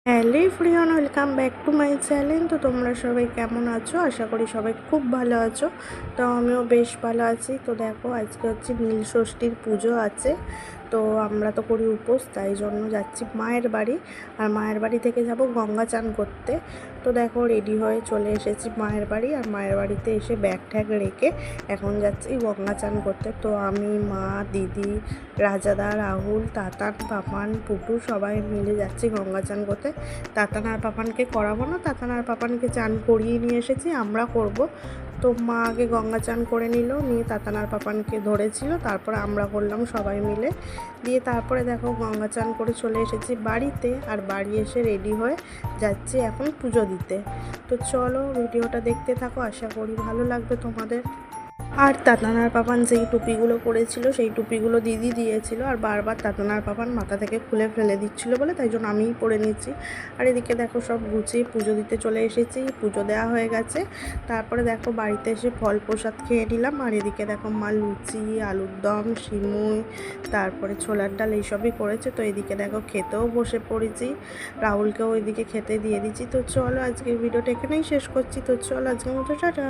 Hello everyone, welcome back to my channel. তো তোমরা সবাই কেমন আছো? আশা করি সবাই খুব ভালো আছো। তো আমিও বেশ ভালো আছি। তো দেখো, আজকে হচ্ছে নীল ষষ্ঠীর পুজো আছে। তো আমরা তো করি উপোস, তাই জন্য যাচ্ছি মায়ের বাড়ি। আর মায়ের বাড়ি থেকে যাব গঙ্গা চান করতে। তো দেখো, রেডি হয়ে চলে এসেছি মায়ের বাড়ি। আর মায়ের বাড়িতে এসে ব্যাগ ট্যাগ রেখে এখন যাচ্ছি গঙ্গা চান করতে। তো আমি, মা, দিদি, রাজাদা, রাহুল, তাতান, পাপান, পুটু সবাই মিলে যাচ্ছি গঙ্গা চান করতে। তাতান আর পাপানকে করাবো না, তাতান আর পাপানকে চান করিয়ে নিয়ে এসেছি, আমরা করব। তো মা আগে গঙ্গা চান করে নিয়ে তাতান আর পাপানকে ধরেছিল, তারপরে আমরা করলাম সবাই মিলে। দিয়ে তারপরে দেখো গঙ্গা চান করে চলে এসেছি বাড়িতে। আর বাড়ি এসে রেডি হয়ে যাচ্ছি এখন পুজো দিতে। তো চলো, ভিডিওটা দেখতে থাকো, আশা করি ভালো লাগবে তোমাদের। আর তাতানার পাপান যেই টুপিগুলো পরেছিল সেই টুপিগুলো দিদি দিয়েছিল, আর বারবার তাতানার পাপান মাথা থেকে খুলে ফেলে দিচ্ছিল বলে তাই জন্য আমিই পরে নিচ্ছি। আর এদিকে দেখো সব গুছিয়ে পুজো দিতে চলে এসেছি, পুজো দেওয়া হয়ে গেছে। তারপরে দেখো বাড়িতে এসে ফল প্রসাদ খেয়ে নিলাম। আর এদিকে দেখো মা লুচি, আলুর দম, সিমুই, তারপরে ছোলার ডাল এইসবই করেছে। তো এদিকে দেখো খেতেও বসে পড়েছি, রাহুলকেও ওইদিকে খেতে দিয়ে দিচ্ছি। তো চলো, আজকের ভিডিওটা এখানেই শেষ করছি। তো চলো, আজকের মতো টাটা।